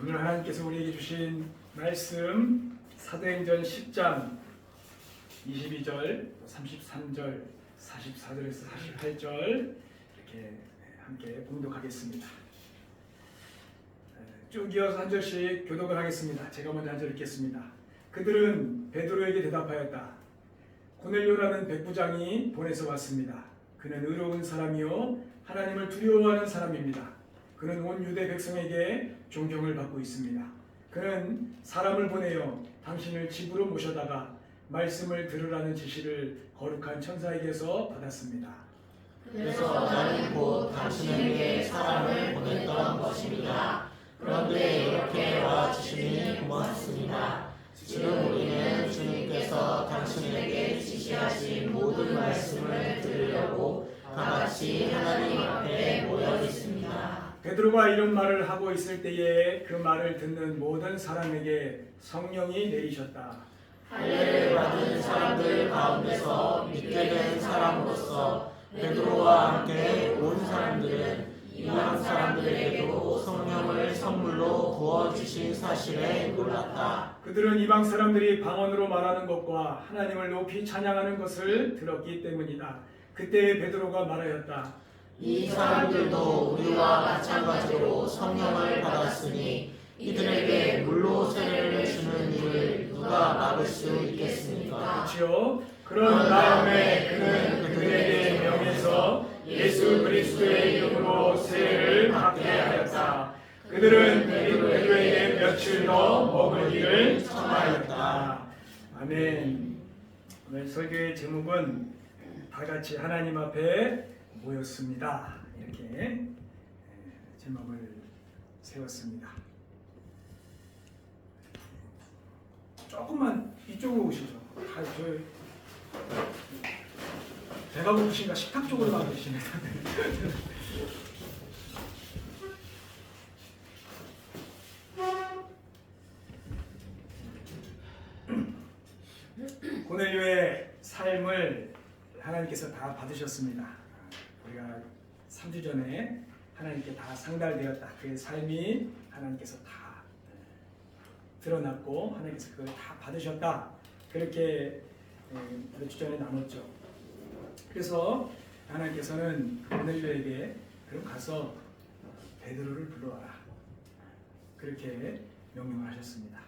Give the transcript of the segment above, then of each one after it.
오늘 하나님께서 우리에게 주신 말씀 사도행전 10장 22절, 33절, 44절에서 48절 이렇게 함께 봉독하겠습니다. 쭉 이어서 한 절씩 교독을 하겠습니다. 제가 먼저 한 절 읽겠습니다. 그들은 베드로에게 대답하였다. 고넬료라는 백부장이 보내서 왔습니다. 그는 의로운 사람이요 하나님을 두려워하는 사람입니다. 그는 온 유대 백성에게 존경을 받고 있습니다. 그는 사람을 보내어 당신을 집으로 모셔다가 말씀을 들으라는 지시를 거룩한 천사에게서 받았습니다. 그래서 나는 곧 당신에게 사람을 보냈던 것입니다. 그런데 이렇게 와주시니 고맙습니다. 지금 우리는 주님께서 당신에게 지시하신 모든 말씀을 들으려고 다같이 하나님 앞에 모여 있습니다. 베드로가 이런 말을 하고 있을 때에 그 말을 듣는 모든 사람에게 성령이 내리셨다. 할례를 받은 사람들 가운데서 믿게 된 사람으로서 베드로와 함께 온 사람들은 이방 사람들에게도 성령을 선물로 부어주신 사실에 놀랐다. 그들은 이방 사람들이 방언으로 말하는 것과 하나님을 높이 찬양하는 것을 들었기 때문이다. 그때 베드로가 말하였다. 이 사람들도 우리와 마찬가지로 성령을 받았으니 이들에게 물로 세례를 주는 일을 누가 막을 수 있겠습니까? 그렇지요. 그런 다음에 그는 그들에게 명해서 예수 그리스도의 이름으로 세례를 받게 하였다. 그들은 베드로에게 며칠 더 먹을 일을 청하였다. 아멘. 오늘 설교의 제목은 다 같이 하나님 앞에 모였습니다. 이렇게 제목을 세웠습니다. 조금만 이쪽으로 오시죠. 배가 고프신가 식탁 쪽으로 나가시네요. 고넬료의 삶을 하나님께서 다 받으셨습니다. 우리가 3주 전에 하나님께 다 상달되었다. 그의 삶이 하나님께서 다 드러났고 하나님께서 그걸 다 받으셨다. 그렇게 몇 주 전에 나눴죠. 그래서 하나님께서는 고넬료에게 그럼 가서 베드로를 불러와라. 그렇게 명령을 하셨습니다.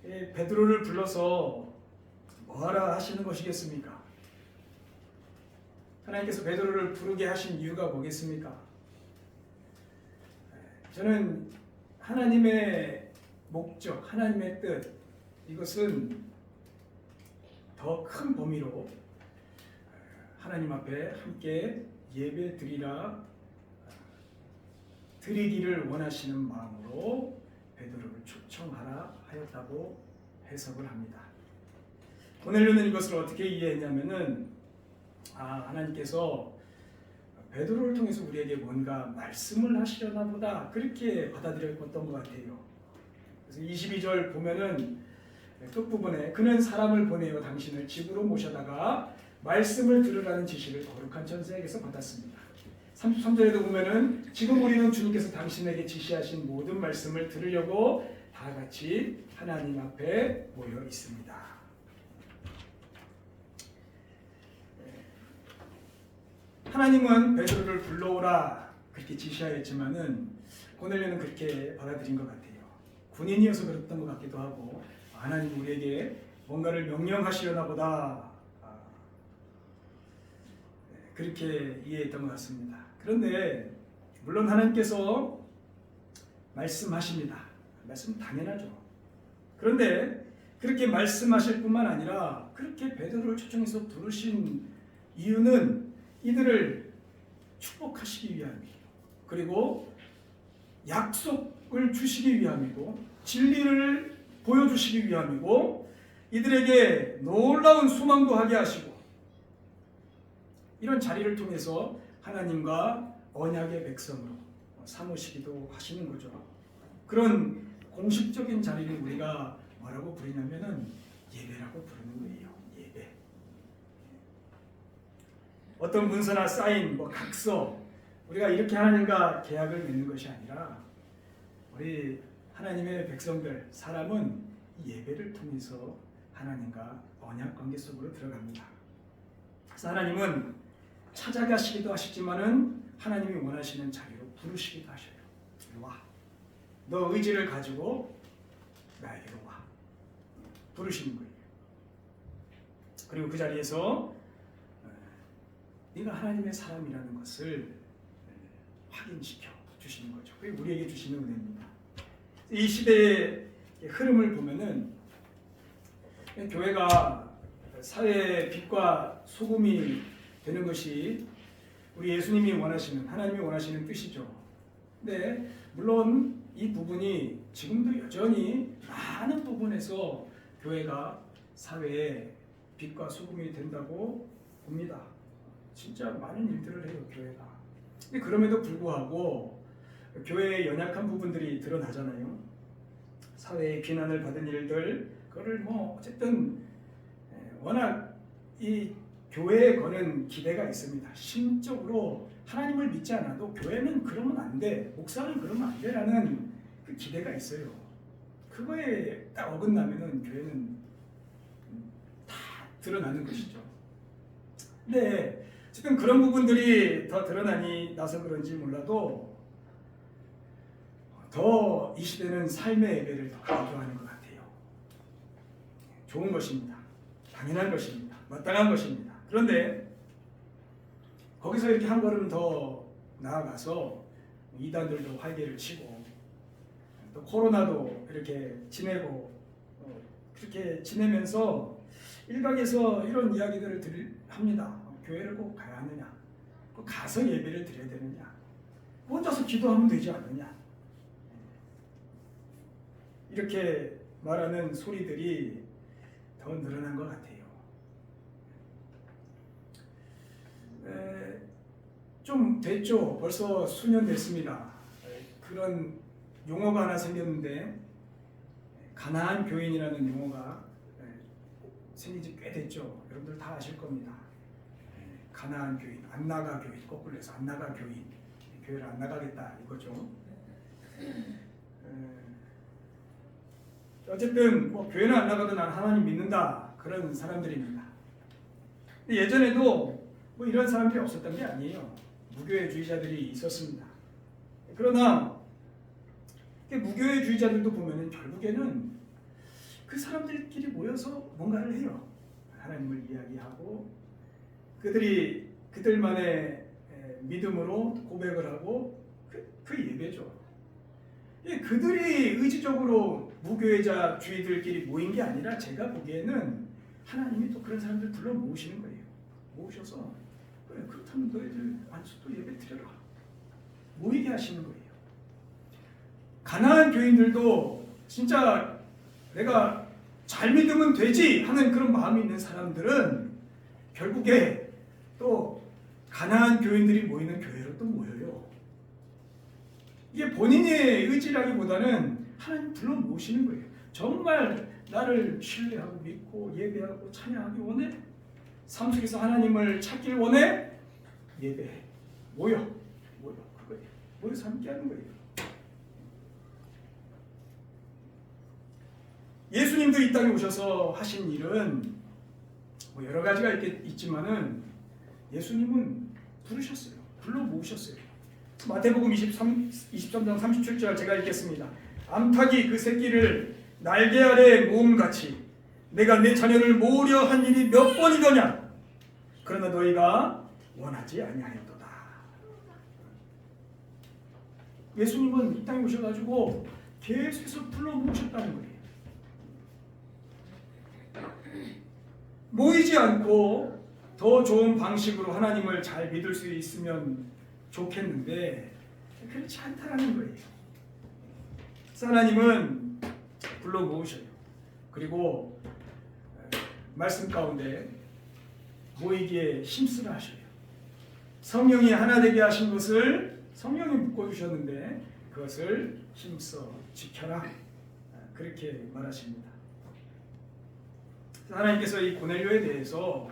베드로를 불러서 뭐하라 하시는 것이겠습니까? 하나님께서 베드로를 부르게 하신 이유가 뭐겠습니까? 저는 하나님의 목적, 하나님의 뜻, 이것은 더 큰 범위로 하나님 앞에 함께 예배 드리기를 원하시는 마음으로 베드로를 초청하라 하였다고 해석을 합니다. 고넬료는 이것을 어떻게 이해했냐면은 하나님께서 베드로를 통해서 우리에게 뭔가 말씀을 하시려나 보다 그렇게 받아들였던 것 같아요. 그래서 22절 보면은 끝부분에 그는 사람을 보내어 당신을 집으로 모셔다가 말씀을 들으라는 지시를 거룩한 천사에게서 받았습니다. 33절에도 보면은 지금 우리는 주님께서 당신에게 지시하신 모든 말씀을 들으려고 다 같이 하나님 앞에 모여 있습니다. 하나님은 베드로를 불러오라 그렇게 지시하였지만은 고넬료는 그렇게 받아들인 것 같아요. 군인이어서 그랬던 것 같기도 하고 하나님 우리에게 뭔가를 명령하시려나 보다 그렇게 이해했던 것 같습니다. 그런데 물론 하나님께서 말씀하십니다. 말씀은 당연하죠. 그런데 그렇게 말씀하실 뿐만 아니라 그렇게 베드로를 초청해서 부르신 이유는 이들을 축복하시기 위함이에요. 그리고 약속을 주시기 위함이고 진리를 보여주시기 위함이고 이들에게 놀라운 소망도 하게 하시고 이런 자리를 통해서 하나님과 언약의 백성으로 삼으시기도 하시는 거죠. 그런 공식적인 자리를 우리가 뭐라고 부르냐면은 예배라고 부르는 거예요. 예배. 어떤 문서나 사인, 각서 우리가 이렇게 하나님과 계약을 맺는 것이 아니라 우리 하나님의 백성들, 사람은 이 예배를 통해서 하나님과 언약 관계 속으로 들어갑니다. 그래서 하나님은 찾아가시기도 하시지만은 하나님이 원하시는 자리로 부르시기도 하셔요. 이리 와. 너 의지를 가지고 나에게로 와. 부르시는 거예요. 그리고 그 자리에서 네가 하나님의 사람이라는 것을 확인시켜 주시는 거죠. 그게 우리에게 주시는 은혜입니다. 이 시대의 흐름을 보면은 교회가 사회의 빛과 소금이 되는 것이 우리 예수님이 원하시는, 하나님이 원하시는 뜻이죠. 근데 물론 이 부분이 지금도 여전히 많은 부분에서 교회가 사회의 빛과 소금이 된다고 봅니다. 진짜 많은 일들을 해요, 교회가. 근데 그럼에도 불구하고 교회의 연약한 부분들이 드러나잖아요. 사회의 비난을 받은 일들, 그거를 뭐 어쨌든 워낙 이 교회에 거는 기대가 있습니다. 심적으로 하나님을 믿지 않아도 교회는 그러면 안 돼, 목사는 그러면 안 돼라는 그 기대가 있어요. 그거에 딱 어긋나면은 교회는 다 드러나는 것이죠. 근데 어쨌든 그런 부분들이 더 드러나니 나서 그런지 몰라도 더 이 시대는 삶의 예배를 더 강조하는 것 같아요. 좋은 것입니다. 당연한 것입니다. 마땅한 것입니다. 그런데 거기서 이렇게 한 걸음 더 나아가서 이단들도 활개를 치고 또 코로나도 이렇게 지내고 그렇게 지내면서 일각에서 이런 이야기들을 합니다. 교회를 꼭 가야 하느냐? 꼭 가서 예배를 드려야 되느냐? 혼자서 기도하면 되지 않느냐? 이렇게 말하는 소리들이 더 늘어난 것 같아요. 좀 됐죠. 벌써 수년 됐습니다. 그런 용어가 하나 생겼는데 가나안 교인이라는 용어가 생긴 지 꽤 됐죠. 여러분들 다 아실 겁니다. 가나안 교인, 안 나가 교인, 거꾸로 해서 안 나가 교인, 교회를 안 나가겠다 이거죠. 어쨌든 뭐 교회는 안 나가도 난 하나님 믿는다 그런 사람들입니다. 근데 예전에도 뭐 이런 사람들이 없었던 게 아니에요. 무교회주의자들이 있었습니다. 그러나 무교회주의자들도 보면은 결국에는 그 사람들끼리 모여서 뭔가를 해요. 하나님을 이야기하고 그들이 그들만의 믿음으로 고백을 하고 그 예배죠. 그들이 의지적으로 무교회자 주의들끼리 모인 게 아니라 제가 보기에는 하나님이 또 그런 사람들 불러 모으시는 거예요. 모으셔서 그래, 그렇다면 너희들 안수 또 예배 드려라. 모이게 하시는 거예요. 가나안 교인들도 진짜 내가 잘 믿으면 되지 하는 그런 마음이 있는 사람들은 결국에 또 가나안 교인들이 모이는 교회로 또 모여요. 이게 본인의 의지라기보다는 하나님 불러 모으시는 거예요. 정말 나를 신뢰하고 믿고 예배하고 찬양하기 원해? 삶 속에서 하나님을 찾길 원해? 예배해. 모여. 그거예요. 모여서 함께 하는 거예요. 예수님도 이 땅에 오셔서 하신 일은 뭐 여러 가지가 있지만은 예수님은 부르셨어요. 불러 모으셨어요. 마태복음 23장 37절 제가 읽겠습니다. 암탉이 그 새끼를 날개 아래 모음같이 내가 내 자녀를 모으려 한 일이 몇 번이더냐? 그러나 너희가 원하지 아니하였도다. 예수님은 이 땅에 오셔가지고 계속해서 불러 모으셨다는 거예요. 모이지 않고 더 좋은 방식으로 하나님을 잘 믿을 수 있으면 좋겠는데 그렇지 않다라는 거예요. 하나님은 불러 모으셔요. 그리고 말씀 가운데 모이기에 힘쓰라 하셔요. 성령이 하나 되게 하신 것을 성령이 묶어주셨는데 그것을 힘써 지켜라. 그렇게 말하십니다. 하나님께서 이 고넬료에 대해서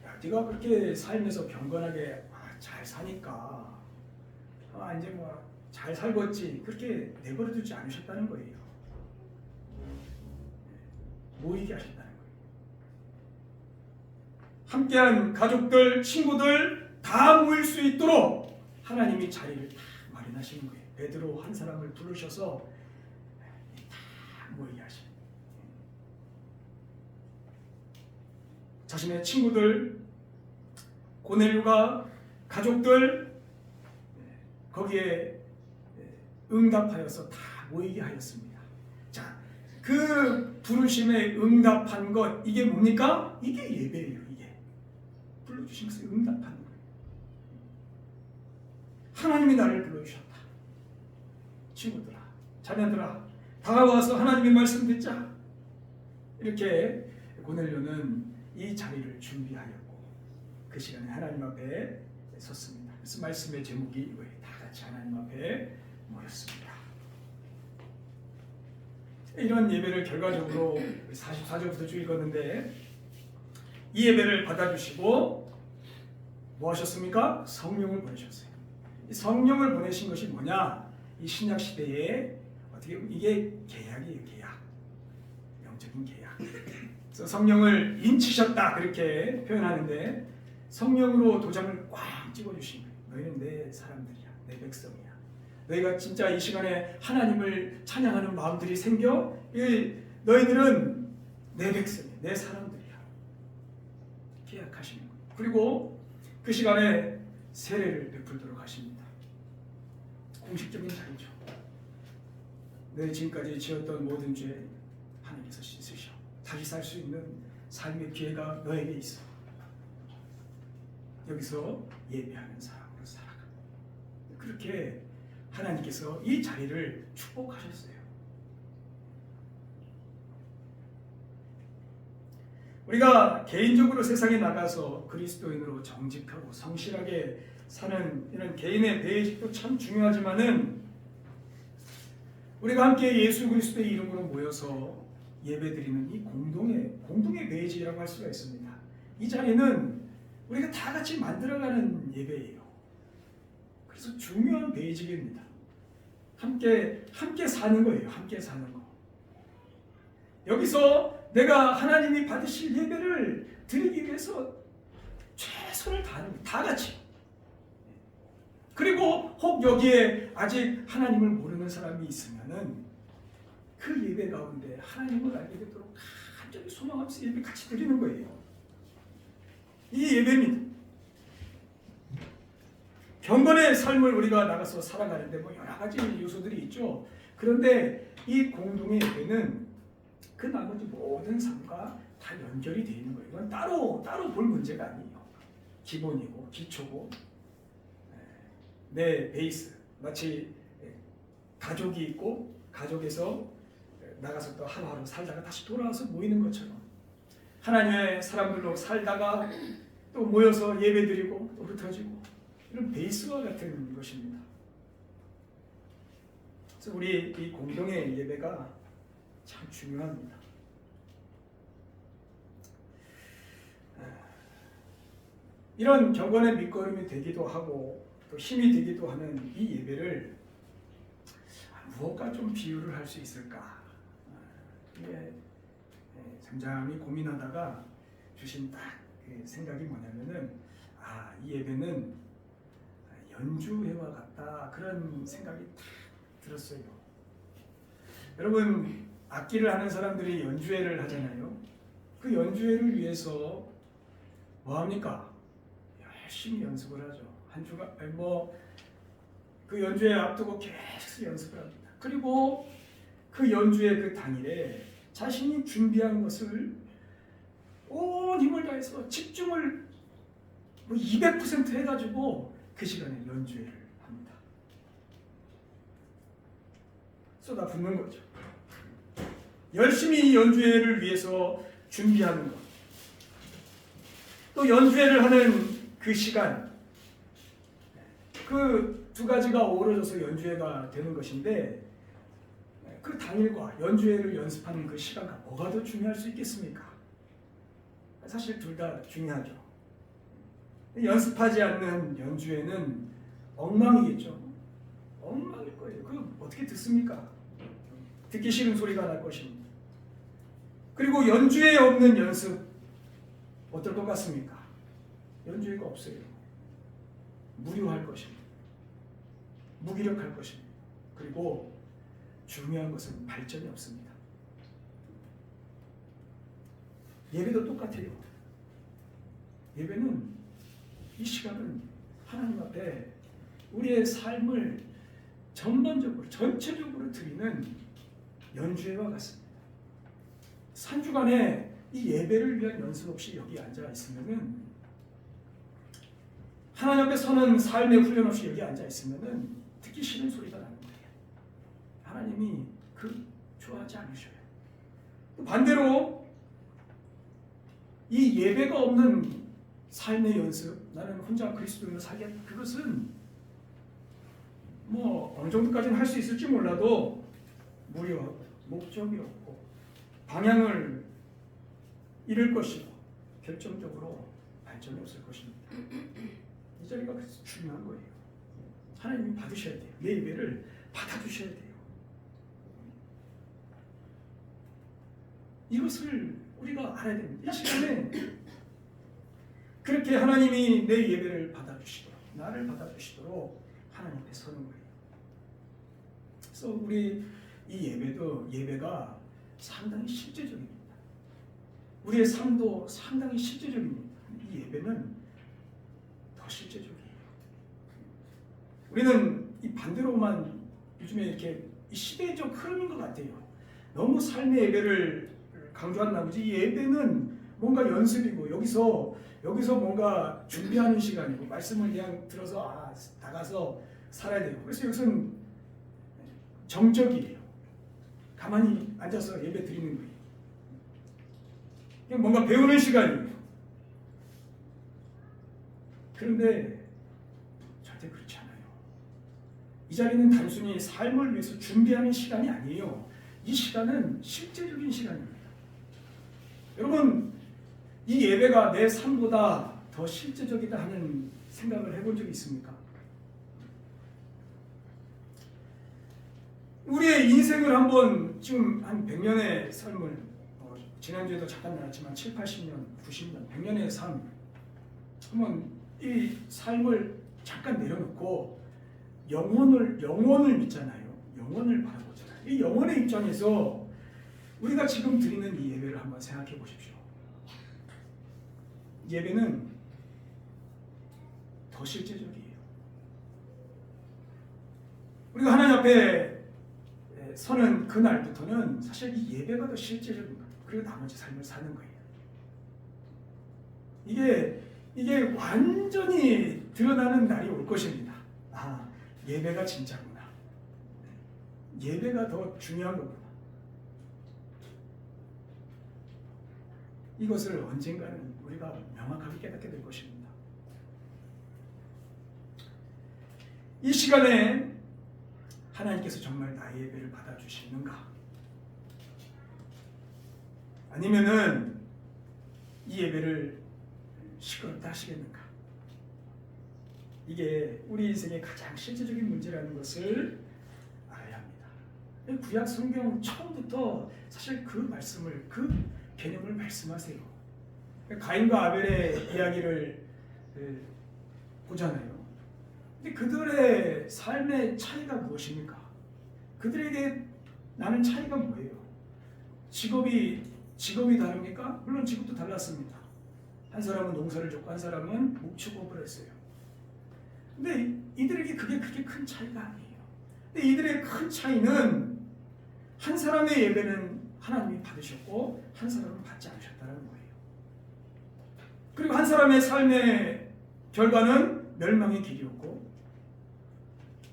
야, 네가 그렇게 삶에서 경건하게 잘 사니까 이제 뭐 잘 살겠지 그렇게 내버려 두지 않으셨다는 거예요. 모이게 하셨다는 거예요. 함께한 가족들, 친구들 다 모일 수 있도록 하나님이 자리를 다 마련하시는 거예요. 베드로 한 사람을 부르셔서 다 모이게 하시는 거예요. 자신의 친구들, 고넬료가 가족들 거기에 응답하여서 다 모이게 하였습니다. 자, 그 부르심에 응답한 것 이게 뭡니까? 이게 예배예요. 이게 불러주신 것에 응답하는 거예요. 하나님이 나를 불러주셨다. 친구들아, 자녀들아, 다가와서 하나님의 말씀 듣자. 이렇게 고넬료는 이 자리를 준비하였고 그 시간에 하나님 앞에 섰습니다. 그래서 말씀의 제목이 이거예요. 다 같이 하나님 앞에 모였습니다. 이런 예배를 결과적으로 44절부터 쭉 읽었는데 이 예배를 받아주시고 뭐 하셨습니까? 성령을 보내셨어요. 이 성령을 보내신 것이 뭐냐? 이 신약 시대에 어떻게 보면 이게 계약이에요. 계약. 영적인 계약. 그래서 성령을 인치셨다 그렇게 표현하는데 너희로 도장을 꽉 찍어주신 거예요. 너희는 내 사람들이야. 내 백성이야. 너희가 진짜 이 시간에 하나님을 찬양하는 마음들이 생겨 너희들은 내 백성이야. 내 사람들이야. 계약하시는 거예요. 그리고 그 시간에 세례를 베풀도록 하십니다. 공식적인 자리죠. 너희 지금까지 지었던 모든 죄 하나님께서 씻으셔. 다시 살 수 있는 삶의 기회가 너에게 있어. 여기서 예배하는 사람으로 살아가. 그렇게 하나님께서 이 자리를 축복하셨어요. 우리가 개인적으로 세상에 나가서 그리스도인으로 정직하고 성실하게 사는 이런 개인의 배회직도 참 중요하지만은 우리가 함께 예수 그리스도의 이름으로 모여서 예배드리는 이 공동의 배회직이라고 할 수가 있습니다. 이 자리는 우리가 다 같이 만들어가는 예배예요. 그래서 중요한 배회직입니다. 함께 사는 거예요. 함께 사는 거. 여기서 내가 하나님이 받으실 예배를 드리기 위해서 최선을 다하는 거예요. 다 같이. 그리고 혹 여기에 아직 하나님을 모르는 사람이 있으면은 그 예배 가운데 하나님을 알게 되도록 간절히 소망하면서 예배 같이 드리는 거예요. 이 예배입니다. 경건의 삶을 우리가 나가서 살아가는데 뭐 여러 가지 요소들이 있죠. 그런데 이 공동의 예배는 그 나머지 모든 삶과 다 연결이 되어 있는 거예요. 이건 따로 볼 문제가 아니에요. 기본이고 기초고 내 베이스. 마치 가족이 있고 가족에서 나가서 또 하루하루 살다가 다시 돌아와서 모이는 것처럼 하나님의 사람들로 살다가 또 모여서 예배드리고 또 흩어지고 이런 베이스와 같은 것입니다. 그래서 우리 이 공동의 예배가 참 중요합니다. 이런 경건의 밑거름이 되기도 하고 또 힘이 되기도 하는 이 예배를 무엇과 좀 비유를 할 수 있을까? 이게 잠잠히 고민하다가 주신 딱 생각이 뭐냐면은 이 예배는 연주회와 같다 그런 생각이 딱 들었어요. 여러분 악기를 하는 사람들이 연주회를 하잖아요. 그 연주회를 위해서 뭐 합니까? 열심히 연습을 하죠. 한 주간 그 연주회 앞두고 계속 연습을 합니다. 그리고 그 연주회 그 당일에 자신이 준비한 것을 온 힘을 다해서 집중을 200% 해가지고 그 시간에 연주회를 합니다. 쏟아붓는 거죠. 열심히 연주회를 위해서 준비하는 것. 또 연주회를 하는 그 시간, 그 두 가지가 어우러져서 연주회가 되는 것인데 그 당일과 연주회를 연습하는 그 시간과 뭐가 더 중요할 수 있겠습니까? 사실 둘 다 중요하죠. 연습하지 않는 연주회는 엉망이겠죠. 엉망일 거예요. 그 어떻게 듣습니까? 듣기 싫은 소리가 날 것입니다. 그리고 연주회 없는 연습 어떨 것 같습니까? 연주회가 없어요. 무료할 것입니다. 무기력할 것입니다. 그리고 중요한 것은 발전이 없습니다. 예배도 똑같아요. 예배는 이 시간은 하나님 앞에 우리의 삶을 전반적으로 전체적으로 드리는 연주회와 같습니다. 3주간에 이 예배를 위한 연습 없이 여기 앉아 있으면은 하나님 앞에 서는 삶의 훈련 없이 여기 앉아 있으면은 듣기 싫은 소리가 나는 거예요. 하나님이 좋아하지 않으셔요. 또 반대로 이 예배가 없는 삶의 연습, 나는 혼자 그리스도인으로 살겠다. 그것은 뭐 어느 정도까지는 할 수 있을지 몰라도 무료하고 목적이 없고 방향을 잃을 것이고 결정적으로 발전이 없을 것입니다. 이 자리가 그래서 중요한 거예요. 하나님이 받으셔야 돼요. 내 예배를 받아주셔야 돼요. 이것을 우리가 알아야 됩니다. 이 시간에 그렇게 하나님이 내 예배를 받아주시도록, 나를 받아주시도록 하나님 앞에 서는 거예요. 그래서 우리 이 예배가 상당히 실제적입니다. 우리의 삶도 상당히 실제적입니다. 이 예배는 더 실제적이에요. 우리는 이 반대로만 요즘에 이렇게 이 시대적 흐름인 것 같아요. 너무 삶의 예배를 강조한 나머지 이 예배는 뭔가 연습이고 여기서 뭔가 준비하는 시간이고 말씀을 그냥 들어서 나가서 살아야 되고 그래서 이것은 정적이에요. 가만히 앉아서 예배 드리는 거예요. 그냥 뭔가 배우는 시간이에요. 그런데 절대 그렇지 않아요. 이 자리는 단순히 삶을 위해서 준비하는 시간이 아니에요. 이 시간은 실제적인 시간입니다. 여러분, 이 예배가 내 삶보다 더 실제적이다 하는 생각을 해본 적이 있습니까? 우리의 인생을 한번 지금 한 100년의 삶을 지난주에도 잠깐 나왔지만 7, 80년, 90년, 100년의 삶 한번 이 삶을 잠깐 내려놓고 영혼을 믿잖아요. 영혼을 바라보잖아요. 이 영혼의 입장에서 우리가 지금 드리는 이 예배를 한번 생각해 보십시오. 예배는 더 실제적이에요. 우리가 하나님 앞에 서는 그날부터는 사실 이 예배가 더 실제적인 거예요. 그리고 나머지 삶을 사는 거예요. 이게 완전히 드러나는 날이 올 것입니다. 예배가 진짜구나. 예배가 더 중요한 거구나. 이것을 언젠가는 우리가 명확하게 깨닫게 될 것입니다. 이 시간에 하나님께서 정말 나의 예배를 받아주시는가? 아니면은 이 예배를 시끄럽다 하시겠는가? 이게 우리 인생의 가장 실제적인 문제라는 것을 알아야 합니다. 구약 성경 처음부터 사실 그 말씀을, 그 개념을 말씀하세요. 가인과 아벨의 이야기를 보잖아요. 근데 그들의 삶의 차이가 무엇입니까? 그들에게 나는 차이가 뭐예요? 직업이 다릅니까? 물론 직업도 달랐습니다. 한 사람은 농사를 짓고 한 사람은 목축업을 했어요. 근데 이들에게 그게 그렇게 큰 차이가 아니에요. 근데 이들의 큰 차이는 한 사람의 예배는 하나님이 받으셨고 한 사람은 받지 않으셨다는 거예요. 그리고 한 사람의 삶의 결과는 멸망의 길이었고,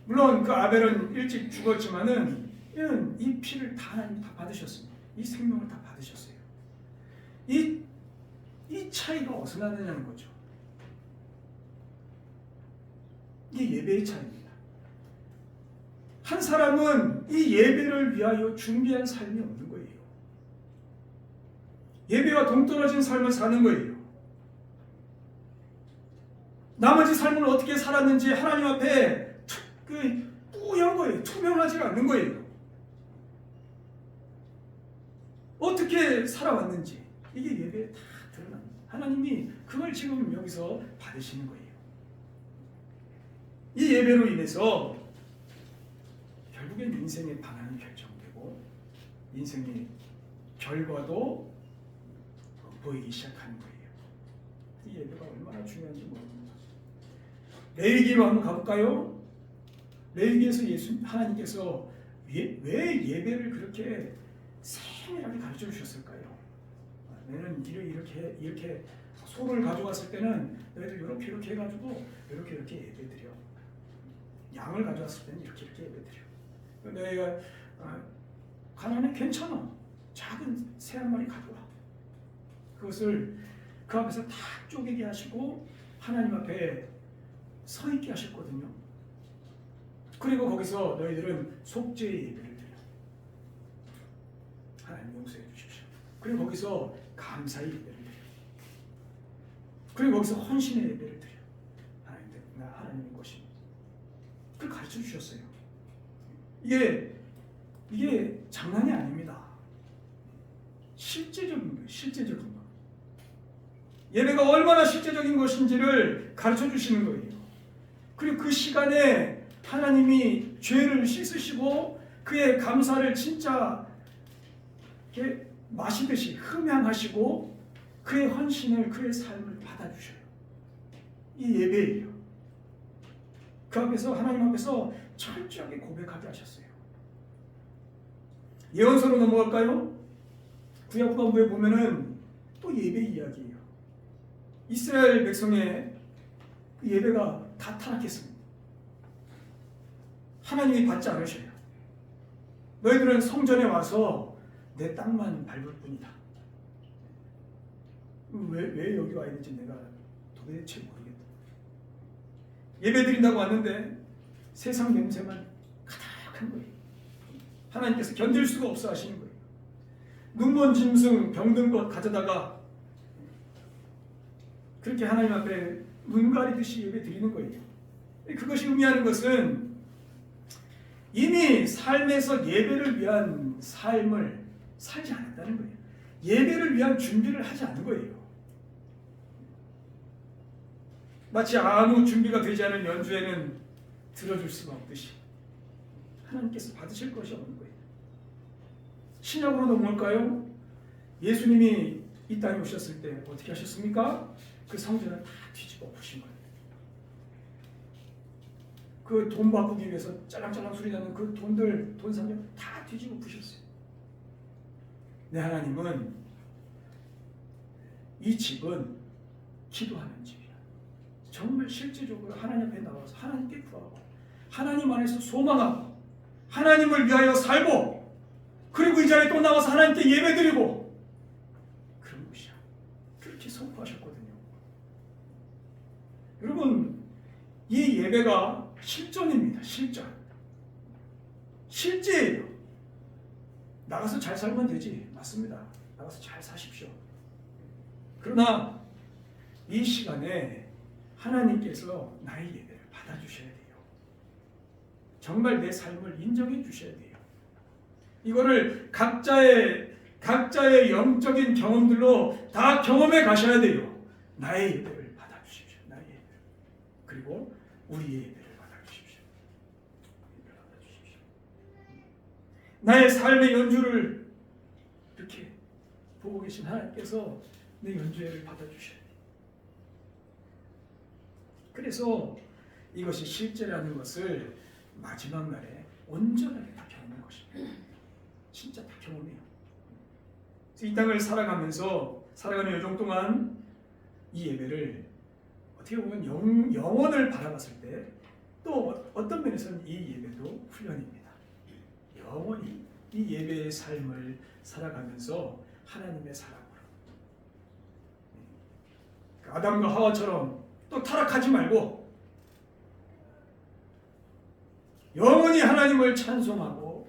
물론 그 아벨은 일찍 죽었지만은 이는 이 피를 다 하나님이 다 받으셨습니다. 이 생명을 다 받으셨어요. 이 차이가 어디서 나느냐는 거죠. 이게 예배의 차이입니다. 한 사람은 이 예배를 위하여 준비한 삶이 없는 거예요. 예배와 동떨어진 삶을 사는 거예요. 나머지 삶을 어떻게 살았는지 하나님 앞에 뿌연 거예요. 투명하지가 않는 거예요. 어떻게 살아왔는지 이게 예배에 다 드러납니다. 하나님이 그걸 지금 여기서 받으시는 거예요. 이 예배로 인해서 결국엔 인생의 방향이 결정되고 인생의 결과도 보이기 시작하는 거예요. 이 예배가 얼마나 중요한지 모릅니다. 레위기로 한번 가볼까요? 레위기에서 하나님께서 왜 예배를 그렇게 세밀하게 가르쳐 주셨을까요? 너는 이렇게 소를 가져왔을 때는 너희들 이렇게 해가지고 이렇게 예배드려. 양을 가져왔을 때는 이렇게 예배드려. 너희가 가난해 괜찮아. 작은 새 한 마리 가져와. 그것을 그 앞에서 다 쪼개게 하시고 하나님 앞에 서 있게 하셨거든요. 그리고 거기서 너희들은 속죄의 예배를 드려. 하나님 용서해 주십시오. 그리고 거기서 감사의 예배를 드려. 그리고 거기서 헌신의 예배를 드려. 나 하나님의 것입니다. 그걸 가르쳐 주셨어요. 이게 장난이 아닙니다. 실제적인 거예요. 실제적인 거. 예배가 얼마나 실제적인 것인지를 가르쳐 주시는 거예요. 그리고 그 시간에 하나님이 죄를 씻으시고 그의 감사를 진짜 이렇게 마시듯이 흠양하시고 그의 헌신을 그의 삶을 받아주셔요. 이 예배예요. 그 앞에서 하나님 앞에서 철저하게 고백하게 하셨어요. 예언서로 넘어갈까요? 구약본부에 보면은 또 예배 이야기예요. 이스라엘 백성의 그 예배가 다 타락했습니다. 하나님이 받지 않으셔요. 너희들은 성전에 와서 내 땅만 밟을 뿐이다. 왜 여기 와 있는지 내가 도대체 모르겠다. 예배 드린다고 왔는데 세상 냄새만 가득한 거예요. 하나님께서 견딜 수가 없어 하시는 거예요. 눈먼 짐승 병든 것 가져다가 그렇게 하나님 앞에 눈 가리듯이 예배 드리는 거예요. 그것이 의미하는 것은 이미 삶에서 예배를 위한 삶을 살지 않았다는 거예요. 예배를 위한 준비를 하지 않은 거예요. 마치 아무 준비가 되지 않은 연주에는 들어줄 수가 없듯이 하나님께서 받으실 것이 없는 거예요. 신약으로 넘어갈까요? 예수님이 이 땅에 오셨을 때 어떻게 하셨습니까? 그 성전을 다 뒤집어 부신 거예요. 그 돈 바꾸기 위해서 짤랑짤랑 소리 나는 그 돈 상점 다 뒤집어 부셨어요. 내 하나님은 이 집은 기도하는 집이야. 정말 실제적으로 하나님 앞에 나와서 하나님께 구하고 하나님 안에서 소망하고 하나님을 위하여 살고 그리고 이 자리에 또 나와서 하나님께 예배드리고 그런 것이야. 그렇게 선포하셨거든요. 여러분, 이 예배가 실전입니다. 실제예요. 나가서 잘 살면 되지. 맞습니다. 나가서 잘 사십시오. 그러나 이 시간에 하나님께서 나의 예배를 받아주셔야 돼요. 정말 내 삶을 인정해 주셔야 돼요. 이거를 각자의 영적인 경험들로 다 경험해 가셔야 돼요. 나의 예배를 받아주십시오. 나의 예배. 그리고 우리의 예배를 받아주십시오. 예배를 받아주십시오. 나의 삶의 연주를 이렇게 보고 계신 하나님께서 내 연주회를 받아주셔야 돼요. 그래서 이것이 실제라는 것을 마지막 날에 온전하게 다 경험한 것입니다. 진짜 다 경험해요. 이 땅을 살아가는 여정 동안 이 예배를 어떻게 보면 영원을 바라봤을 때 또 어떤 면에서는 이 예배도 훈련입니다. 영원히 이 예배의 삶을 살아가면서 하나님의 사랑으로 아담과 하와처럼 또 타락하지 말고 영원히 하나님을 찬송하고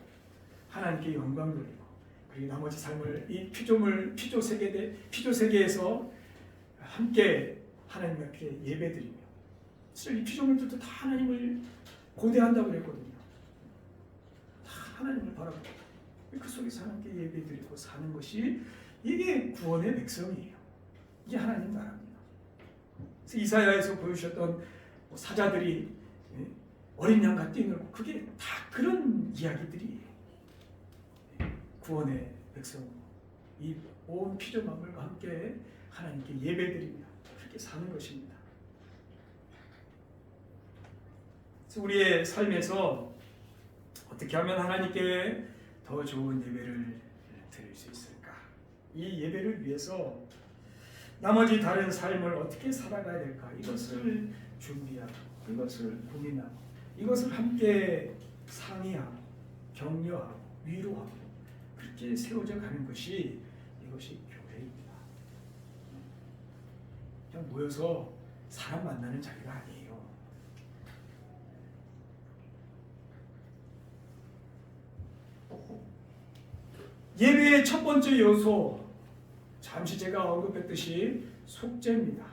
하나님께 영광 돌리고 그리고 나머지 삶을 이 피조 세계에서 함께 하나님 앞에 예배드리며 이 피조물들도 다 하나님을 고대한다고 그랬거든요. 하나님을 바라보고 그 속에서 하나님께 예배드리고 사는 것이 이게 구원의 백성이에요. 이게 하나님 나라입니다. 그래서 이사야에서 보여주셨던 사자들이 어린 양과 뛰놀고 그게 다 그런 이야기들이에요. 구원의 백성, 이 온 피조 만물과 함께 하나님께 예배드리며 그렇게 사는 것입니다. 그래서 우리의 삶에서 어떻게 하면 하나님께 더 좋은 예배를 드릴 수 있을까? 이 예배를 위해서 나머지 다른 삶을 어떻게 살아가야 될까? 이것을 준비하고 이것을 고민하고 이것을 함께 상의하고 격려하고 위로하고 그렇게 세워져 가는 것이 이것이 교회입니다. 그냥 모여서 사람 만나는 자리가 아니에요. 예배의 첫 번째 요소, 잠시 제가 언급했듯이 속죄입니다.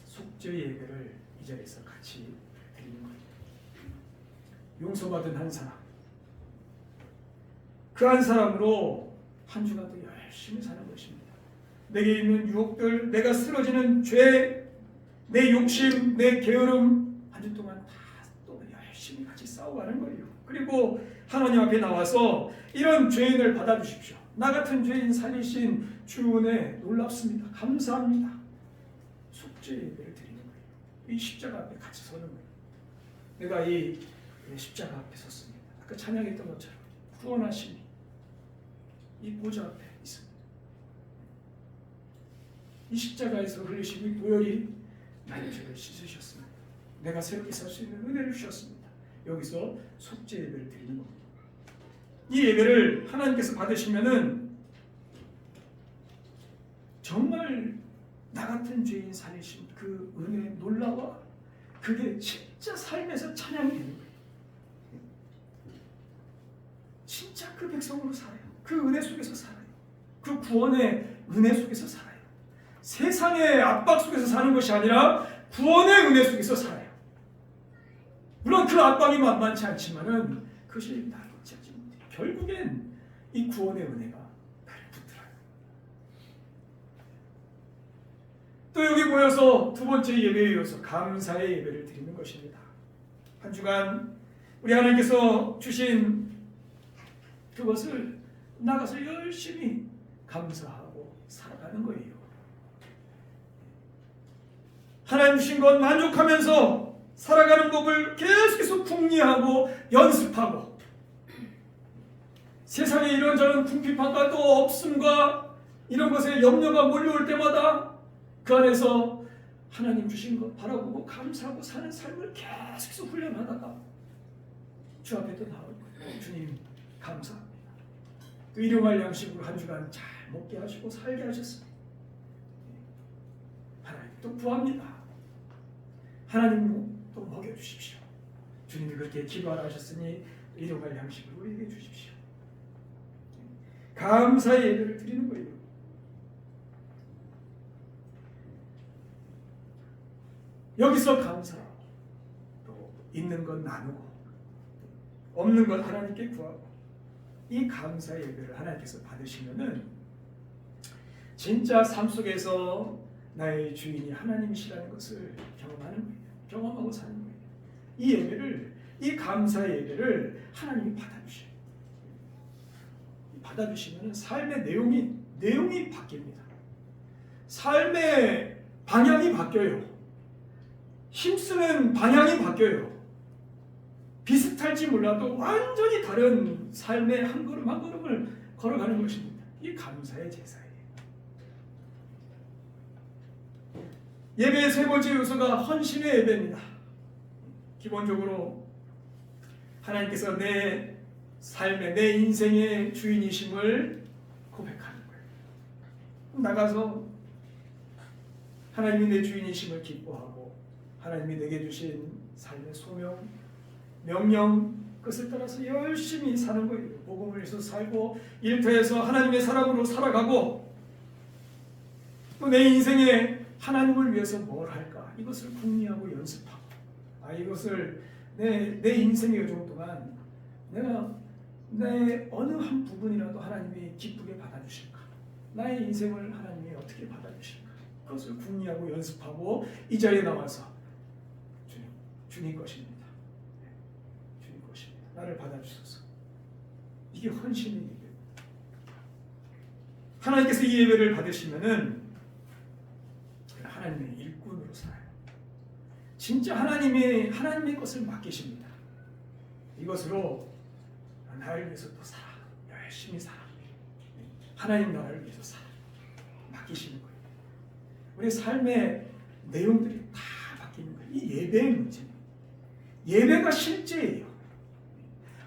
속죄 예배를 이 자리에서 같이 드리는 거예요. 용서받은 한 사람, 그 한 사람으로 한 주간 더 열심히 사는 것입니다. 내게 있는 유혹들, 내가 쓰러지는 죄, 내 욕심, 내 게으름 한 주 동안 다 또 열심히 같이 싸워가는 거예요. 그리고 하나님 앞에 나와서 이런 죄인을 받아주십시오. 나 같은 죄인 살리신 주 은혜 놀랍습니다. 감사합니다. 속죄 예배를 드리는 거예요. 이 십자가 앞에 같이 서는 거예요. 내가 이 십자가 앞에 섰습니다. 아까 찬양했던 것처럼 구원하심이 이 보좌 앞에 있습니다. 이 십자가에서 흘리신 이 보혈이 나의 죄를 씻으셨습니다. 내가 새롭게 살 수 있는 은혜를 주셨습니다. 여기서 속죄 예배를 드리는 겁니다. 이 예배를 하나님께서 받으시면은 정말 나 같은 죄인 살리신 그 은혜 놀라워 그게 진짜 삶에서 찬양이 되는 거예요. 진짜 그 백성으로 살아요. 그 은혜 속에서 살아요. 그 구원의 은혜 속에서 살아요. 세상의 압박 속에서 사는 것이 아니라 구원의 은혜 속에서 살아요. 물론 그 압박이 만만치 않지만은 그것이 나를 어찌하지 못해요. 결국엔 이 구원의 은혜가 나를 붙들어요. 또 여기 모여서 두 번째 예배에 이어서 감사의 예배를 드리는 것입니다. 한 주간 우리 하나님께서 주신 그것을 나가서 열심히 감사하고 살아가는 거예요. 하나님 주신 것 만족하면서 살아가는 법을 계속해서 궁리하고 연습하고 세상에 이런저런 궁핍함과 또 없음과 이런 것에 염려가 몰려올 때마다 그 안에서 하나님 주신 것 바라보고 감사하고 사는 삶을 계속해서 훈련하다가 주 앞에 또 나올 거예요. 주님 감사합니다. 또 일용할 양식으로 한 주간 잘 먹게 하시고 살게 하셨습니다. 하나님 또 구합니다. 하나님으로 또 먹여주십시오. 주님이 그렇게 기도하라 하셨으니 일용할 양식을 우리에게 주십시오. 감사의 예배를 드리는 거예요. 여기서 감사하고 또 있는 것 나누고 없는 것 하나님께 구하고 이 감사의 예배를 하나님께서 받으시면은 진짜 삶 속에서 나의 주인이 하나님이시라는 것을 경험하는 거예요. 경험하고 사는 거예요. 이 예배를, 이 감사의 예배를 하나님이 받아주셔요. 받아주시면 삶의 내용이 바뀝니다. 삶의 방향이 바뀌어요. 힘쓰는 방향이 바뀌어요. 비슷할지 몰라도 완전히 다른 삶의 한 걸음 한 걸음을 걸어가는 것입니다. 이 감사의 제사예요. 예배의 세 번째 요소가 헌신의 예배입니다. 기본적으로 하나님께서 내 삶의, 내 인생의 주인이심을 고백하는 거예요. 나가서 하나님이 내 주인이심을 기뻐하고 하나님이 내게 주신 삶의 소명, 명령, 그것을 따라서 열심히 사는 거예요. 복음을 위해서 살고 일터에서 하나님의 사람으로 살아가고 또 내 인생에 하나님을 위해서 뭘 할까? 이것을 궁리하고 연습하고 이것을 내 인생의 요정 동안 내가 내 어느 한 부분이라도 하나님이 기쁘게 받아주실까? 나의 인생을 하나님이 어떻게 받아주실까? 그것을 궁리하고 연습하고 이 자리에 나와서 주님 것입니다. 주님 것입니다. 나를 받아주소서. 이게 헌신의 예배입니다. 하나님께서 이 예배를 받으시면은 하나님의 일꾼으로 살아요. 진짜 하나님의 것을 맡기십니다. 이것으로 나를 위해서 또 살아. 열심히 살아. 하나님 나라를 위해서 살아. 맡기시는 거예요. 우리 삶의 내용들이 다 바뀌는 거예요. 이 예배의 문제는. 예배가 실제예요.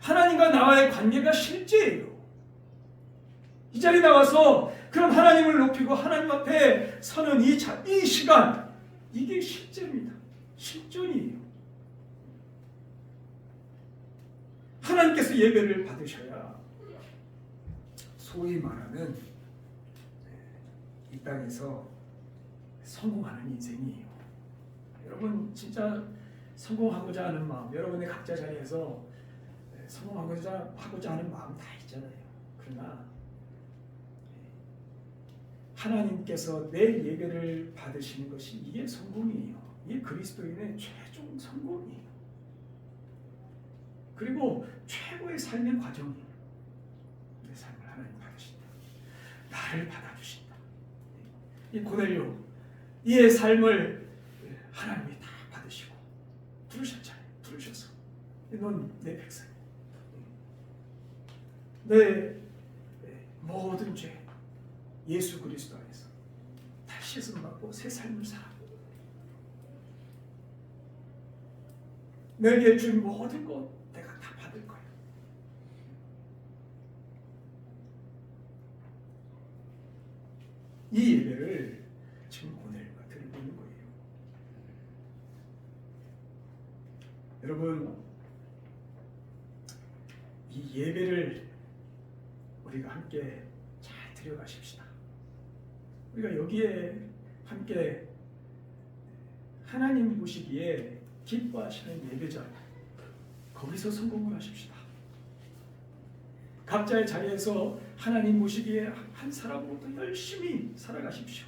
하나님과 나와의 관계가 실제예요. 이 자리에 나와서 그런 하나님을 높이고 하나님 앞에 서는 이 시간, 이게 실제입니다. 실존이에요. 하나님께서 예배를 받으셔야 소위 말하는 이 땅에서 성공하는 인생이에요. 여러분 진짜 성공하고자 하는 마음, 여러분의 각자 자리에서 성공하고자 하는 마음 다 있잖아요. 그러나 하나님께서 내 예배를 받으시는 것이 이게 성공이에요. 이게 그리스도인의 최종 성공이에요. 그리고 최고의 삶의 과정이에요. 내 삶을 하나님 받으신다. 나를 받아주신다. 이 고넬료, 이의 삶을 하나님이 다 받으시고 부르셨잖아요. 부르셔서 넌 내 백성이야. 내 모든 죄 예수 그리스도 안에서 다시 씻음 받고 새 삶을 살아. 내게 준 모든 것 내가 다 받을 거야. 이 예배를 지금 오늘 드리고 있는 거예요. 여러분, 이 예배를 우리가 함께 잘 드려가십시다. 우리가 여기에 함께 하나님 보시기에 기뻐하시는 예배자, 거기서 성공을 하십시다. 각자의 자리에서 하나님 보시기에 한 사람으로 더 열심히 살아가십시오.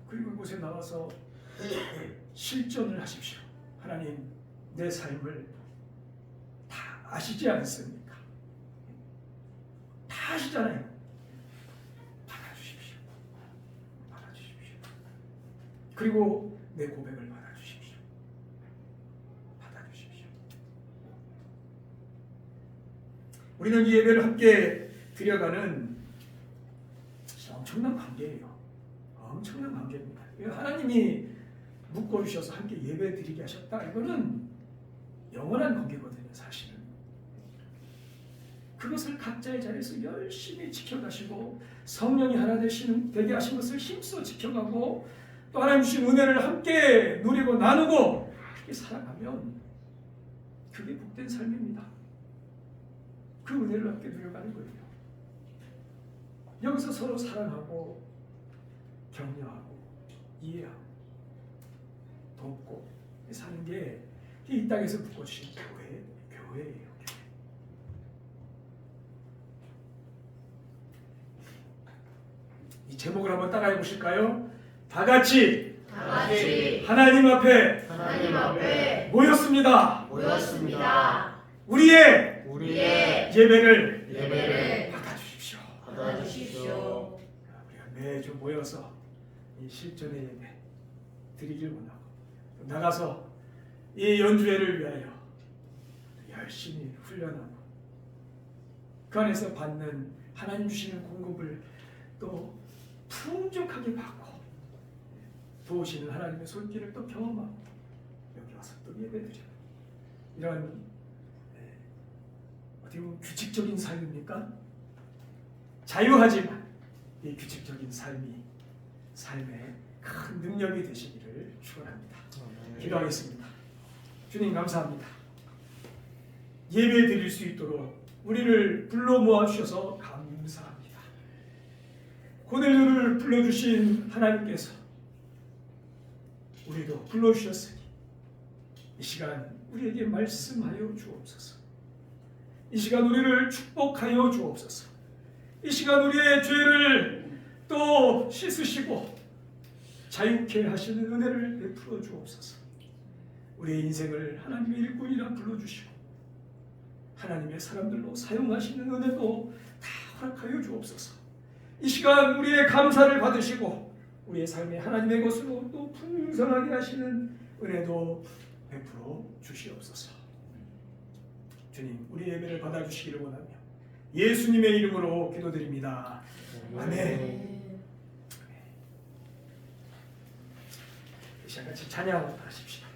그리고 이곳에 나와서 실전을 하십시오. 하나님, 내 삶을 다 아시지 않습니까? 다 아시잖아요. 받아주십시오. 받아주십시오. 그리고 내 고백을 받아주십시오. 받아주십시오. 우리는 이 예배를 함께 드려가는 엄청난 관계예요. 엄청난 관계입니다. 하나님이 묶어주셔서 함께 예배 드리게 하셨다. 이거는 영원한 관계거든요. 사실은. 그것을 각자의 자리에서 열심히 지켜가시고 성령이 하나 되게 하신 것을 힘써 지켜가고 또 하나님 주신 은혜를 함께 누리고 나누고 그렇게 살아가면 그게 복된 삶입니다. 그 은혜를 함께 누려가는 거예요. 여기서 서로 사랑하고 격려하고 이해하고 돕고 사는 게 이 땅에서 묶어주신 교회예요. 이 제목을 한번 따라해 보실까요? 다 같이 하나님 앞에 모였습니다. 우리의 예배를 받아주십시오. 우리가 매주 모여서 이 실전의 예배 드리길 원하고 나가서 이 연주회를 위하여 열심히 훈련하고 그 안에서 받는 하나님 주시는 공급을 또 풍족하게 받고 도우시는 하나님의 손길을 또 경험하고 여기 와서 또 예배드려 이런 어떻게 보면 규칙적인 삶입니까? 자유하지만 이 규칙적인 삶이 삶의 큰 능력이 되시기를 축원합니다. 기도하겠습니다. 주님 감사합니다. 예배 드릴 수 있도록 우리를 불러 모아주셔서 감사합니다. 고넬료를 불러주신 하나님께서 우리도 불러주셨으니 이 시간 우리에게 말씀하여 주옵소서. 이 시간 우리를 축복하여 주옵소서. 이 시간 우리의 죄를 또 씻으시고 자유케 하시는 은혜를 베풀어 주옵소서. 우리의 인생을 하나님의 일꾼이라 불러주시고 하나님의 사람들로 사용하시는 은혜도 다 허락하여 주옵소서. 이 시간 우리의 감사를 받으시고 우리의 삶이 하나님의 것으로 또 풍성하게 하시는 은혜도 베풀어 주시옵소서. 주님, 우리 예배를 받아주시기를 원하며 예수님의 이름으로 기도드립니다. 아멘. 이 시간 같이 찬양하십시다.